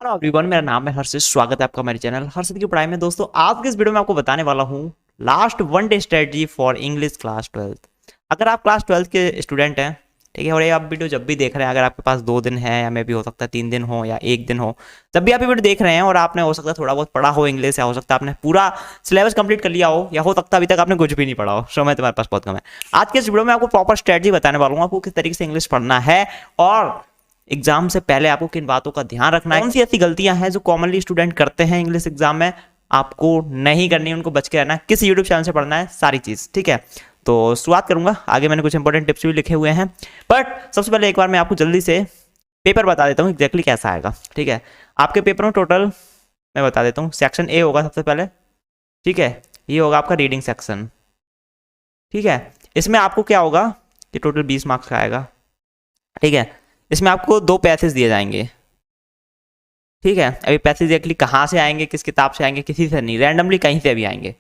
Hello everyone, मेरा नाम है हर्षित। स्वागत है आपका मेरे चैनल हर्षित की पढ़ाई में। दोस्तों, आज के इस वीडियो में आपको बताने वाला हूँ last one day strategy for English class 12। अगर आप क्लास 12 के स्टूडेंट हैं, ठीक है, और ये आप वीडियो जब भी देख रहे हैं, अगर आपके पास 2 दिन है या मे भी हो सकता है 3 दिन हो या 1 दिन हो, जब भी आप ये वीडियो देख रहे हैं और आपने हो सकता है थोड़ा बहुत पढ़ा हो इंग्लिश, या हो सकता है आपने पूरा सिलेबस कंप्लीट कर लिया हो, या हो सकता है अभी तक आपने कुछ भी नहीं पढ़ा हो, समय तुम्हारे पास बहुत कम है। आज के इस वीडियो में आपको प्रॉपर स्ट्रेटजी बताने वाला हूँ, आपको किस तरीके से इंग्लिश पढ़ना है और एग्जाम से पहले आपको किन बातों का ध्यान रखना है, कौन सी ऐसी गलतियां हैं जो कॉमनली स्टूडेंट करते हैं इंग्लिश एग्जाम में, आपको नहीं करनी है, उनको बच के रहना है, किस यूट्यूब चैनल से पढ़ना है, सारी चीज। ठीक है, तो शुरुआत करूंगा। आगे मैंने कुछ इंपॉर्टेंट टिप्स भी लिखे हुए हैं, बट सबसे पहले एक बार मैं आपको जल्दी से पेपर बता देता हूँ एग्जैक्टली कैसा आएगा। ठीक है, आपके पेपर में टोटल मैं बता देता हूँ, सेक्शन ए होगा सबसे पहले। ठीक है, ये होगा आपका रीडिंग सेक्शन। ठीक है, इसमें आपको क्या होगा कि टोटल 20 मार्क्स का आएगा। ठीक है, इसमें आपको 2 पैसेज दिए जाएंगे। ठीक है, अभी पैसेज एग्जैक्टली कहाँ से आएंगे, किस किताब से आएंगे, किसी से नहीं, रैंडमली कहीं से भी आएंगे।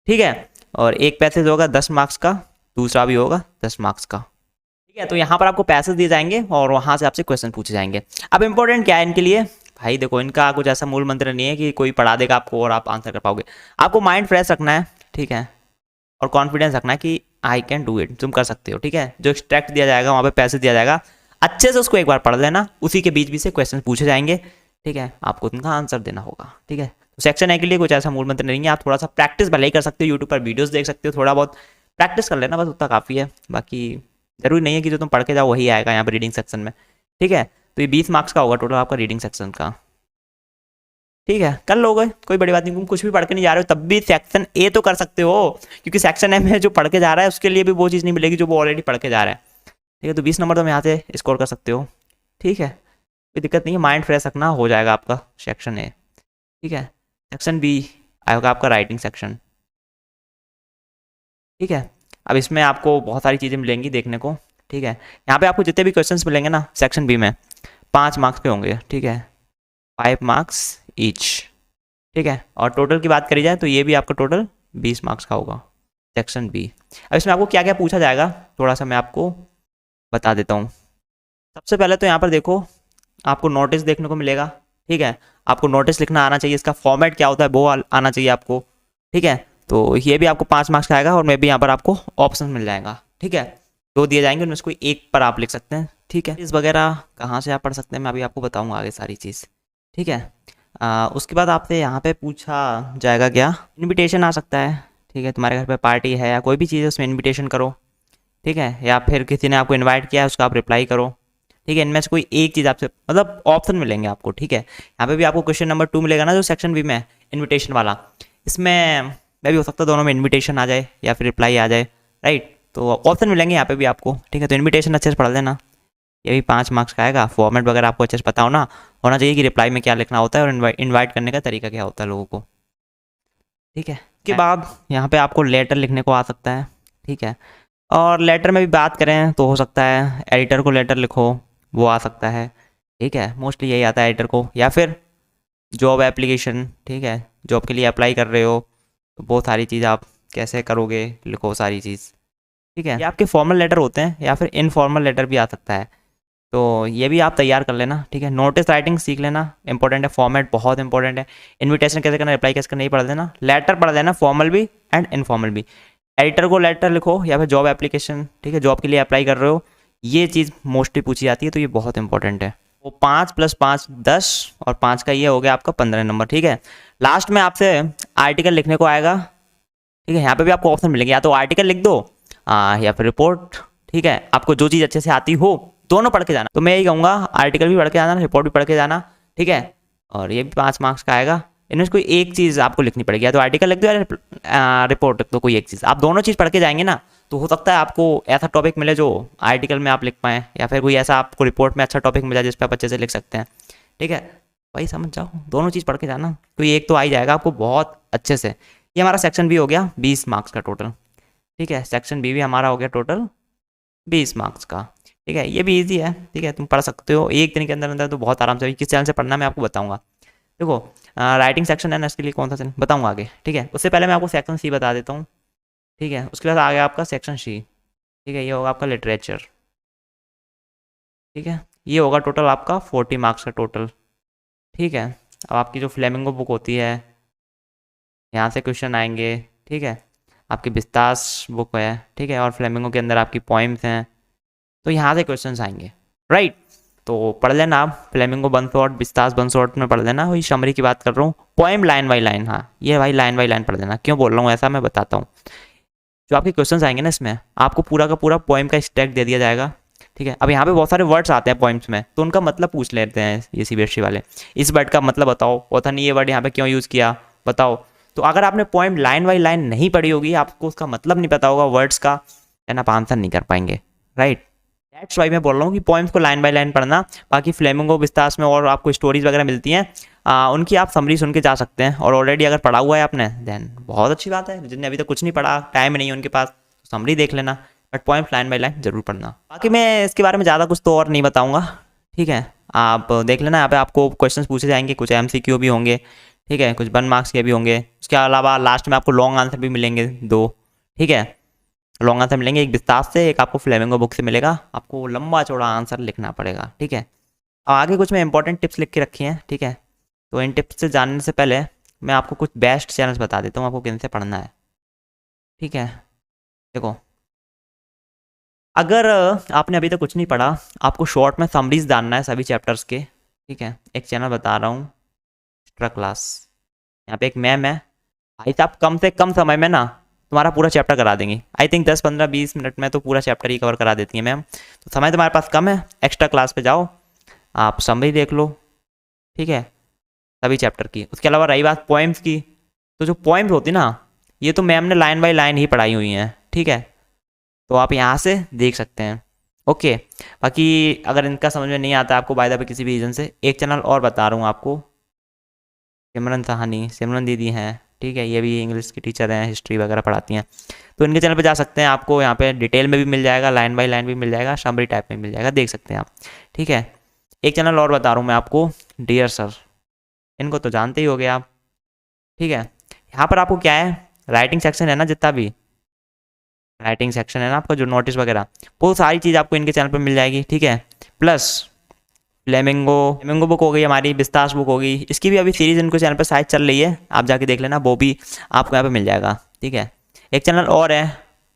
ठीक है, और एक पैसेज होगा 10 मार्क्स का, दूसरा भी होगा 10 मार्क्स का। ठीक है, तो यहाँ पर आपको पैसेज दिए जाएंगे और वहाँ से आपसे क्वेश्चन पूछे जाएंगे। अब इंपॉर्टेंट क्या है इनके लिए, भाई देखो, इनका कुछ ऐसा मूल मंत्र नहीं है कि कोई पढ़ा देगा आपको और आप आंसर कर पाओगे। आपको माइंड फ्रेश रखना है, ठीक है, और कॉन्फिडेंस रखना है कि आई कैन डू इट, तुम कर सकते हो। ठीक है, जो एक्सट्रैक्ट दिया जाएगा, वहाँ पे पैसे दिया जाएगा, अच्छे से उसको एक बार पढ़ लेना, उसी के बीच बीच से क्वेश्चन पूछे जाएंगे। ठीक है, आपको उनका आंसर देना होगा। ठीक है, तो सेक्शन ए के लिए कुछ ऐसा मूल मंत्र नहीं है, आप थोड़ा सा प्रैक्टिस भले ही कर सकते हो, यूट्यूब पर वीडियोस देख सकते हो, थोड़ा बहुत प्रैक्टिस कर लेना, बस उतना काफ़ी है। बाकी जरूरी नहीं है कि जो तुम पढ़ के जाओ वही आएगा यहाँ पर रीडिंग सेक्शन में। ठीक है, तो ये 20 मार्क्स का होगा टोटल आपका रीडिंग सेक्शन का। ठीक है, कर लोगे, कोई बड़ी बात नहीं। तुम कुछ भी पढ़ के नहीं जा रहे हो तब भी सेक्शन ए तो कर सकते हो, क्योंकि सेक्शन ए में जो पढ़ के जा रहा है उसके लिए भी वो चीज़ नहीं मिलेगी जो वो ऑलरेडी पढ़ के जा रहा है। ठीक है, तो 20 नंबर तुम यहाँ से स्कोर कर सकते हो। ठीक है, कोई दिक्कत नहीं है, माइंड फ्रेश रखना, हो जाएगा आपका सेक्शन ए। ठीक है, सेक्शन बी आएगा आपका राइटिंग सेक्शन। ठीक है, अब इसमें आपको बहुत सारी चीज़ें मिलेंगी देखने को। ठीक है, यहाँ पे आपको जितने भी क्वेश्चंस मिलेंगे ना सेक्शन बी में, 5 मार्क्स के होंगे। ठीक है, 5 मार्क्स ईच। ठीक है, और टोटल की बात करी जाए तो ये भी आपका टोटल 20 मार्क्स का होगा, सेक्शन बी। अब इसमें आपको क्या क्या पूछा जाएगा थोड़ा सा मैं आपको बता देता हूँ। सबसे पहले तो यहाँ पर देखो, आपको नोटिस देखने को मिलेगा। ठीक है, आपको नोटिस लिखना आना चाहिए, इसका फॉर्मेट क्या होता है वो आना चाहिए आपको। ठीक है, तो ये भी आपको 5 मार्क्स का आएगा, और मैं भी यहाँ पर आपको ऑप्शन मिल जाएगा। ठीक है, 2 दिए जाएंगे, उनमें से कोई एक पर आप लिख सकते हैं। ठीक है, इस वगैरह कहाँ से आप पढ़ सकते हैं मैं अभी आपको बताऊँगा आगे सारी चीज़। ठीक है, उसके बाद आपसे यहाँ पे पूछा जाएगा क्या, इनविटेशन आ सकता है। ठीक है, तुम्हारे घर पे पार्टी है या कोई भी चीज़ है उसमें इनविटेशन करो। ठीक है, या फिर किसी ने आपको इनवाइट किया है उसका आप रिप्लाई करो। ठीक है, इनमें से कोई एक चीज़ आपसे, मतलब ऑप्शन मिलेंगे आपको। ठीक है, यहाँ पे भी आपको क्वेश्चन नंबर 2 मिलेगा ना जो सेक्शन बी में है, इन्विटेशन वाला, इसमें मैं भी हो सकता है दोनों में इन्विटेशन आ जाए या फिर रिप्लाई आ जाए। राइट, तो ऑप्शन मिलेंगे यहाँ पे भी आपको। ठीक है, तो इन्विटेशन अच्छे से पढ़ लेना, ये भी 5 मार्क्स का आएगा। फॉर्मेट वगैरह आपको अच्छे से पता होना चाहिए कि रिप्लाई में क्या लिखना होता है और इन्वाइट करने का तरीका क्या होता है लोगों को। ठीक है, उसके बाद यहाँ पे आपको लेटर लिखने को आ सकता है। ठीक है, और लेटर में भी बात करें तो हो सकता है एडिटर को लेटर लिखो, वो आ सकता है। ठीक है, मोस्टली यही आता है एडिटर को, या फिर जॉब एप्लीकेशन। ठीक है, जॉब के लिए अप्लाई कर रहे हो तो बहुत सारी चीज़ आप कैसे करोगे, लिखो सारी चीज़। ठीक है, ये आपके फॉर्मल लेटर होते हैं या फिर इनफॉर्मल लेटर भी आ सकता है, तो ये भी आप तैयार कर लेना। ठीक है, नोटिस राइटिंग सीख लेना, इंपॉर्टेंट है, फॉर्मेट बहुत इंपॉर्टेंट है। इनविटेशन कैसे करना, रिप्लाई कैसे करना, नहीं पढ़ देना, लेटर पढ़ देना, फॉर्मल भी एंड इनफॉर्मल भी। एडिटर को लेटर लिखो या फिर जॉब एप्लीकेशन। ठीक है, जॉब के लिए अप्लाई कर रहे हो, ये चीज़ मोस्टली पूछी जाती है, तो ये बहुत इंपॉर्टेंट है। वो 5 + 5 10, और 5 का ये हो गया आपका 15 नंबर। ठीक है, लास्ट में आपसे आर्टिकल लिखने को आएगा। ठीक है, यहाँ पे भी आपको ऑप्शन मिलेंगे, या तो आर्टिकल लिख दो या फिर रिपोर्ट। ठीक है, आपको जो चीज़ अच्छे से आती हो दोनों पढ़ के जाना, तो मैं यही कहूँगा आर्टिकल भी पढ़ के जाना, रिपोर्ट भी पढ़ के जाना। ठीक है, और ये भी 5 मार्क्स का आएगा। इनमें से कोई एक चीज़ आपको लिखनी पड़ेगी, या तो आर्टिकल लिख दो या रिपोर्ट लिख दो, कोई एक चीज़। आप दोनों चीज़ पढ़ के जाएंगे ना, तो हो सकता है आपको ऐसा टॉपिक मिले जो आर्टिकल में आप लिख पाएँ, या फिर कोई ऐसा आपको रिपोर्ट में अच्छा टॉपिक मिला जिस पर आप अच्छे से लिख सकते हैं। ठीक है, भाई समझ जाओ, दोनों चीज़ पढ़ के जाना, कोई एक तो आ ही जाएगा आपको बहुत अच्छे से। ये हमारा सेक्शन बी हो गया 20 मार्क्स का टोटल। ठीक है, सेक्शन बी भी हमारा हो गया टोटल 20 मार्क्स का। ठीक है, ये भी इजी है। ठीक है, तुम पढ़ सकते हो एक दिन के अंदर अंदर, तो बहुत आराम से। किस चैनल से पढ़ना मैं आपको बताऊंगा। देखो, राइटिंग सेक्शन है ना, इसके लिए कौन सा चैनल बताऊंगा आगे। ठीक है, उससे पहले मैं आपको सेक्शन सी बता देता हूँ। ठीक है, उसके बाद आ गया आपका सेक्शन सी। ठीक है, ये होगा आपका लिटरेचर। ठीक है, ये होगा टोटल आपका 40 मार्क्स का टोटल। ठीक है। अब आपकी जो फ्लेमिंगो बुक होती है, यहाँ से क्वेश्चन आएंगे, ठीक है। आपकी बिस्तास बुक है, ठीक है, और फ्लेमिंगो के अंदर आपकी पॉइम्स हैं, तो यहाँ से क्वेश्चन आएंगे, राइट। तो पढ़ लेना आप, फ्लेमिंगो बंसोर्ट, बिस्तास बंसोर्ट में पढ़ लेना, वही समरी की बात कर रहा हूँ। पोएम लाइन बाई लाइन, हाँ ये भाई लाइन बाई लाइन पढ़ लेना। क्यों बोल रहा हूँ ऐसा, मैं बताता हूँ। जो आपके क्वेश्चंस आएंगे ना, इसमें आपको पूरा का पूरा पोएम का स्टैक दे दिया जाएगा, ठीक है। अब यहाँ पे बहुत सारे वर्ड्स आते हैं पॉइंट्स में, तो उनका मतलब पूछ लेते हैं ये सीबीएसई वाले। इस वर्ड का मतलब बताओ, होता नहीं ये वर्ड यहाँ पे क्यों यूज़ किया, बताओ। तो अगर आपने पोएम लाइन बाई लाइन नहीं पढ़ी होगी, आपको उसका मतलब नहीं पता होगा वर्ड्स का, देन आप आंसर नहीं कर पाएंगे, राइट। दैट्स वाई मैं बोल रहा हूँ कि पॉइम्स को लाइन बाय लाइन पढ़ना। बाकी फ्लेमिंगो बिस्तास में और आपको स्टोरीज वगैरह मिलती हैं, उनकी आप समरी सुन के जा सकते हैं। और ऑलरेडी अगर पढ़ा हुआ है आपने, देन बहुत अच्छी बात है। जिनने अभी तक कुछ नहीं पढ़ा, टाइम नहीं है उनके पास, तो समरी देख लेना, but point line by line जरूर पढ़ना। बाकी मैं इसके बारे में ज़्यादा कुछ तो और नहीं बताऊँगा, ठीक है। आप देख लेना, यहाँ पे आपको क्वेश्चन पूछे जाएंगे, कुछ MCQ भी होंगे, ठीक है, कुछ 1 मार्क्स के भी होंगे। उसके अलावा लास्ट में आपको लॉन्ग आंसर भी मिलेंगे 2, ठीक है। लॉन्ग आंसर मिलेंगे, एक बिस्तास से, एक आपको फ्लेमिंगो बुक से मिलेगा। आपको लंबा चौड़ा आंसर लिखना पड़ेगा, ठीक है। अब आगे कुछ मैं इंपॉर्टेंट टिप्स लिख के रखी हैं, ठीक है। तो इन टिप्स से जानने से पहले मैं आपको कुछ बेस्ट चैनल्स बता देता हूँ, आपको किन से पढ़ना है, ठीक है। देखो, अगर आपने अभी तक कुछ नहीं पढ़ा, आपको शॉर्ट में समरीज जानना है सभी चैप्टर्स के, ठीक है। एक चैनल बता रहा हूँ, एक्स्ट्रा क्लास। यहाँ पे एक मैम है भाई साहब, कम से कम समय में ना तुम्हारा पूरा चैप्टर करा देंगी। आई थिंक 10 15 20 मिनट में तो पूरा चैप्टर ही कवर करा देती है मैम। तो समय तुम्हारे पास कम है, एक्स्ट्रा क्लास पे जाओ, आप समरी देख लो, ठीक है, सभी चैप्टर की। उसके अलावा रही बात पोएम्स की, तो जो पोएम्स होती ना, ये तो मैम ने लाइन बाय लाइन ही पढ़ाई हुई हैं, ठीक है। तो आप यहाँ से देख सकते हैं, ओके। बाकी अगर इनका समझ में नहीं आता आपको बाय द वे किसी भी रीज़न से, एक चैनल और बता रहा हूँ आपको, सिमरन सहानी, सिमरन दीदी हैं, ठीक है। ये भी इंग्लिश की टीचर हैं, हिस्ट्री वगैरह पढ़ाती हैं। तो इनके चैनल पे जा सकते हैं, आपको यहाँ पे डिटेल में भी मिल जाएगा, लाइन बाय लाइन भी मिल जाएगा, समरी टाइप में मिल जाएगा, देख सकते हैं आप, ठीक है। एक चैनल और बता रहा हूँ मैं आपको, डियर सर, इनको तो जानते ही होगे आप, ठीक है। यहाँ पर आपको क्या है, राइटिंग सेक्शन है ना, जितना भी राइटिंग सेक्शन है ना आपका, जो नोटिस वगैरह, वो सारी चीज़ आपको इनके चैनल पर मिल जाएगी, ठीक है। प्लस फ्लेमिंगो बुक हो गई हमारी, बिस्तास बुक हो गई, इसकी भी अभी सीरीज़ इनको चैनल पर शायद चल रही है, आप जाके देख लेना, वो भी आपको यहाँ पे मिल जाएगा, ठीक है। एक चैनल और है,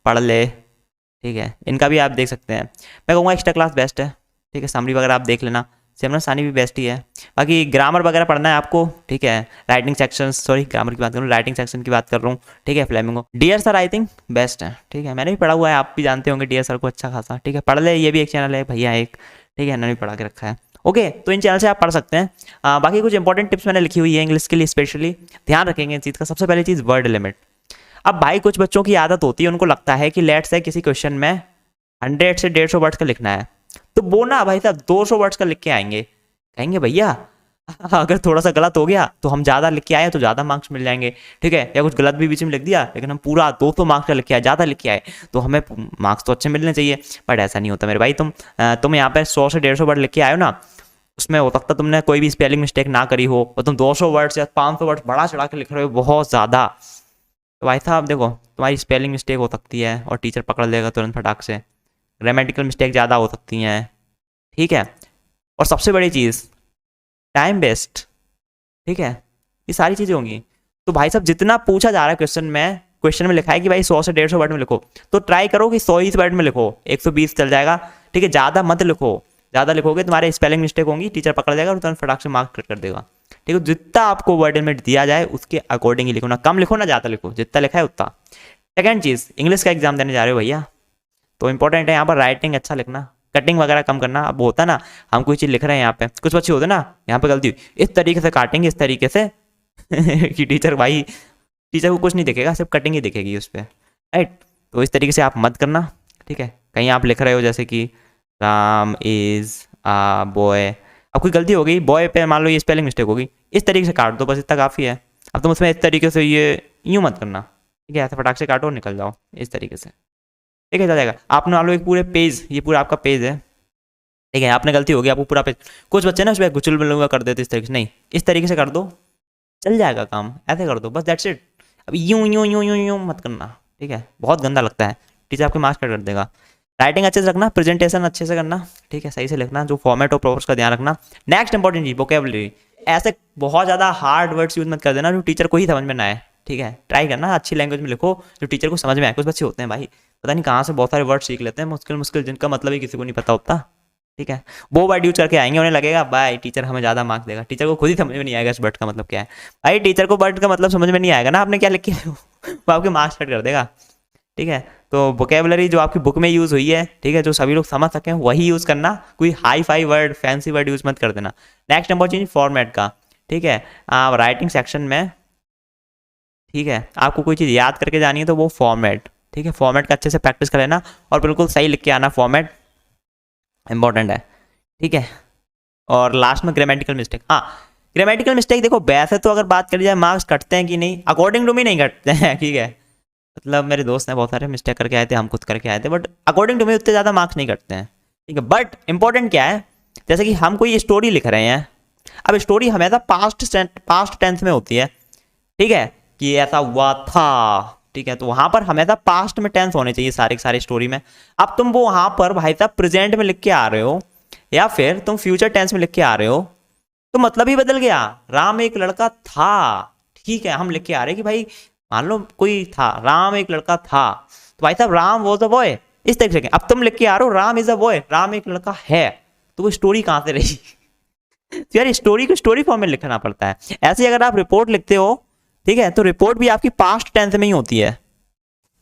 पढ़ ले, ठीक है, इनका भी आप देख सकते हैं। मैं कहूँगा एक्स्ट्रा क्लास बेस्ट है, ठीक है, समरी वगैरह आप देख लेना। सिमरन सानी भी बेस्ट ही है। बाकी ग्रामर वगैरह पढ़ना है आपको, ठीक है, राइटिंग सेक्शन, सॉरी ग्रामर की बात कर रहा हूँ, राइटिंग सेक्शन की बात कर रहा हूँ, ठीक है। Flamingo, dear sir I think best है, ठीक है, मैंने भी पढ़ा हुआ है, आप भी जानते होंगे डियर सर को अच्छा खासा, ठीक है। पढ़ ले, ये भी एक चैनल है भैया एक, ठीक है, मैंने भी पढ़ा के रखा है, ओके। तो इन चैनल से आप पढ़ सकते हैं। बाकी कुछ इंपॉर्टेंट टिप्स मैंने लिखी हुई है इंग्लिश के लिए स्पेशली, ध्यान रखेंगे इस चीज़ का। सबसे पहली चीज़, वर्ड लिमिट। अब भाई कुछ बच्चों की आदत होती है, उनको लगता है कि लेट्स से किसी क्वेश्चन में 100 से 150 वर्ड्स का लिखना है, तो वो ना भाई साहब 200 वर्ड्स का लिख के आएंगे, कहेंगे भैया अगर थोड़ा सा गलत हो गया तो हम ज़्यादा लिख के आए तो ज़्यादा मार्क्स मिल जाएंगे, ठीक है। या कुछ गलत भी बीच में लिख दिया, लेकिन हम पूरा 200 मार्क्स का लिख के आए, ज़्यादा लिख के आए, तो हमें मार्क्स तो अच्छे मिलने चाहिए। बट ऐसा नहीं होता मेरे भाई, तुम यहाँ पे 100 से 150 वर्ड लिख के आए हो ना, उसमें हो सकता तुमने कोई भी स्पेलिंग मिस्टेक ना करी हो, और तुम 200 वर्ड्स या 500 वर्ड्स बड़ा चढ़ा के लिख रहे हो बहुत ज़्यादा, तो भाई साहब देखो तुम्हारी स्पेलिंग मिस्टेक हो सकती है और टीचर पकड़ लेगा तुरंत फटाक से। ग्रामेटिकल मिस्टेक ज़्यादा हो सकती हैं, ठीक है। और सबसे बड़ी चीज़, टाइम वेस्ट, ठीक है, ये सारी चीज़ें होंगी। तो भाई साहब जितना पूछा जा रहा है क्वेश्चन में लिखा है कि भाई 100 से 150 वर्ड में लिखो, तो ट्राई करो कि 100 वर्ड में लिखो, 120 चल जाएगा, ठीक है। ज़्यादा मत लिखो, ज़्यादा लिखोगे तुम्हारे स्पेलिंग मिस्टेक होंगी, टीचर पकड़ जाएगा और तुरंत फटाक से मार्क्स कट कर देगा, ठीक है। जितना आपको वर्ड लिमिट दिया जाए उसके अकॉर्डिंग ही लिखो, ना कम लिखो ना ज़्यादा लिखो, जितना लिखा है उतना। सेकेंड चीज़, इंग्लिश का एग्जाम देने जा रहे हो भैया, तो इंपॉर्टेंट है यहाँ पर राइटिंग अच्छा लिखना, कटिंग वगैरह कम करना। अब होता ना, हम कोई चीज़ लिख रहे हैं, यहाँ पे कुछ बच्चे होते ना, यहाँ पे गलती हुई, इस तरीके से काटेंगे, इस तरीके से कि टीचर को कुछ नहीं दिखेगा, सिर्फ कटिंग ही दिखेगी उस पर, राइट। तो इस तरीके से आप मत करना, ठीक है। कहीं आप लिख रहे हो जैसे कि राम इज़ आ बॉय, अब कोई गलती हो गई, बॉय पे मान लो ये स्पेलिंग मिस्टेक होगी, इस तरीके से काट दो, बस इतना काफ़ी है। अब तुम उसमें इस तरीके से ये यूँ मत करना, ठीक है, ऐसे फटाक से काटो और निकल जाओ इस तरीके से, ठीक है, चल जाएगा। आपने मान लो एक पूरे पेज, ये पूरा आपका पेज है, ठीक है, आपने गलती हो गई, आपको पूरा पेज, कुछ बच्चे ना उसमें गुचल बुलूंगा कर देते इस तरीके से, नहीं इस तरीके से कर दो, चल जाएगा काम, ऐसे कर दो बस, दैट्स इट। अब यूं यूं यूं यूं यूं मत करना, ठीक है, बहुत गंदा लगता है, टीचर आपके मार्क्स कट कर देगा। राइटिंग अच्छे से रखना, प्रेजेंटेशन अच्छे से करना, ठीक है, सही से लिखना, जो फॉर्मेट और प्रॉपर्स का ध्यान रखना। नेक्स्ट इंपॉर्टेंट चीज, वोकेबलरी। ऐसे बहुत ज़्यादा हार्ड वर्ड्स यूज मत कर देना जो टीचर को ही समझ में ना आए, ठीक है। ट्राई करना अच्छी लैंग्वेज में लिखो जो टीचर को समझ में आए। कुछ बच्चे होते हैं भाई पता नहीं कहाँ से बहुत सारे वर्ड सीख लेते हैं मुश्किल मुश्किल, जिनका मतलब ही किसी को नहीं पता होता, ठीक है। वो वर्ड यूज करके आएंगे, उन्हें लगेगा भाई टीचर हमें ज़्यादा मार्क्स देगा, टीचर को खुद ही समझ में नहीं आएगा इस वर्ड का मतलब क्या है। भाई टीचर को वर्ड का मतलब समझ में नहीं आएगा ना, आपने क्या लिख के वो आपके मार्क्स कट कर देगा, ठीक है। तो वोकेबलरी जो आपकी बुक में यूज़ हुई है, ठीक है, जो सभी लोग समझ सकें वही यूज़ करना, कोई hi fi word fancy word use मत कर देना। नेक्स्ट नंबर चेंज फॉर्मेट का, ठीक है। आप राइटिंग सेक्शन में, ठीक है, आपको कोई चीज़ याद करके जानी है तो वो फॉर्मेट, ठीक है, फॉर्मेट का अच्छे से प्रैक्टिस कर लेना और बिल्कुल सही लिख के आना, फॉर्मेट इंपॉर्टेंट है, ठीक है। और लास्ट में ग्रामेटिकल मिस्टेक, हाँ ग्रामेटिकल मिस्टेक देखो वैसे तो अगर बात करी जाए मार्क्स कटते हैं कि नहीं, अकॉर्डिंग टू मी नहीं कटते हैं, ठीक है। मतलब मेरे दोस्त ने बहुत सारे मिस्टेक करके आए थे, हम खुद करके आए थे, बट अकॉर्डिंग टू मी उतने ज़्यादा मार्क्स नहीं कटते हैं, ठीक है। बट इंपॉर्टेंट क्या है, जैसे कि हम कोई स्टोरी लिख रहे हैं, अब स्टोरी हमेशा पास्ट टेंस में होती है, ठीक है, कि ऐसा हुआ था, ठीक है। तो वहाँ पर हमेशा पास्ट में टेंस होने चाहिए सारे सारे स्टोरी में। अब तुम वो वहाँ पर भाई साहब प्रेजेंट में लिख के आ रहे हो या फिर तुम फ्यूचर टेंस में लिख के आ रहे हो, तो मतलब ही बदल गया। राम एक लड़का था, ठीक है, हम लिख के आ रहे हैं कि भाई मान लो कोई था, राम एक लड़का था, तो भाई साहब राम वॉज अ बॉय, इस तरीके से। अब तुम लिख के आ रहे हो Ram is a boy, Ram एक लड़का है, तो वो स्टोरी कहाँ से रही? तो यार स्टोरी को स्टोरी फॉर्म में लिखना पड़ता है। ऐसे ही अगर आप रिपोर्ट लिखते हो, ठीक है, तो रिपोर्ट भी आपकी पास्ट टेंस में ही होती है,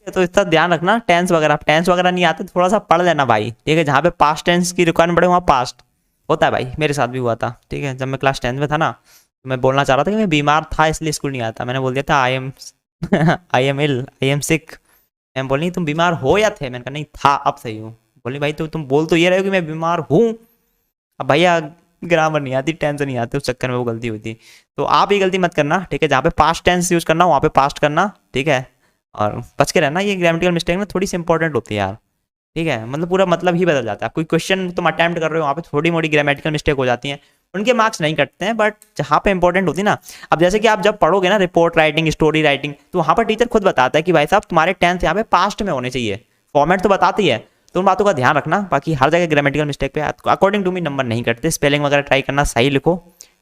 तो इसका ध्यान रखना। टेंस वगैरह नहीं आते, थोड़ा सा पढ़ लेना भाई, ठीक है। जहाँ पे पास्ट टेंस की रिक्वायरमेंट पड़े वहाँ पास्ट होता है भाई, मेरे साथ भी हुआ था, ठीक है। जब मैं क्लास 10 में था ना, तो मैं बोलना चाह रहा था कि मैं बीमार था इसलिए स्कूल नहीं आता, मैंने बोल दिया था I am ill, I am sick. Ma'am बोली तुम बीमार हो या थे? मैंने कहा नहीं था, अब सही हूँ। बोली भाई तो तुम बोल तो ये रहे हो कि मैं बीमार हूँ। अब भैया ग्रामर नहीं आती, टेंस नहीं आती, उस चक्कर में वो गलती हुई थी। तो आप ये गलती मत करना, ठीक है। जहाँ पे पास्ट टेंस यूज करना वहाँ पे पास्ट करना, ठीक है, और बच के रहना। ये ग्रामेटिकल मिस्टेक ना थोड़ी सी इंपॉर्टेंट होती है यार, ठीक है, मतलब पूरा मतलब ही बदल जाता है। कोई क्वेश्चन तुम अटेम्प्ट कर रहे हो वहाँ पे थोड़ी मोड़ी ग्रामेटिकल मिस्टेक हो जाती है, उनके मार्क्स नहीं कटते हैं, बट जहाँ पे इंपॉर्टेंट होती है ना, अब जैसे कि आप जब पढ़ोगे ना रिपोर्ट राइटिंग, स्टोरी राइटिंग, तो वहाँ पर टीचर खुद बताता है कि भाई साहब तुम्हारे टेंस यहाँ पे पास्ट में होने चाहिए, फॉर्मेट तो बताती है, तो उन बातों का ध्यान रखना। बाकी हर जगह ग्रामेटिकल मिस्टेक पे अकॉर्डिंग टू मी नंबर नहीं कटते। स्पेलिंग वगैरह ट्राई करना, सही लिखो,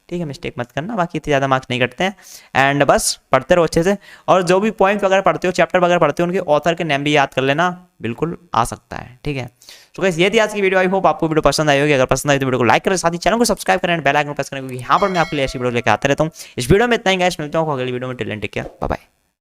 ठीक है, मिस्टेक मत करना, बाकी इतने ज़्यादा मार्क्स नहीं कटते हैं। एंड बस पढ़ते रहो अच्छे से, और जो भी पॉइंट वगैरह पढ़ते हो, चैप्टर वगैरह पढ़ते हो, उनके ऑथर के नेम भी याद कर लेना, बिल्कुल आ सकता है, ठीक है। तो गाइस ये थी आज की वीडियो। आई होप आपको वीडियो पसंद आई होगी। अगर पसंद आई तो वीडियो को लाइक करें, साथ ही चैनल को सब्सक्राइब करें, बेल आइकन प्रेस करें, क्योंकि यहाँ पर मैं आपके लिए ऐसी वीडियो लेकर आता रहता हूँ। इस वीडियो में इतना ही गाइस, मिलता हूँ अगली वीडियो में। Till then take care, bye bye.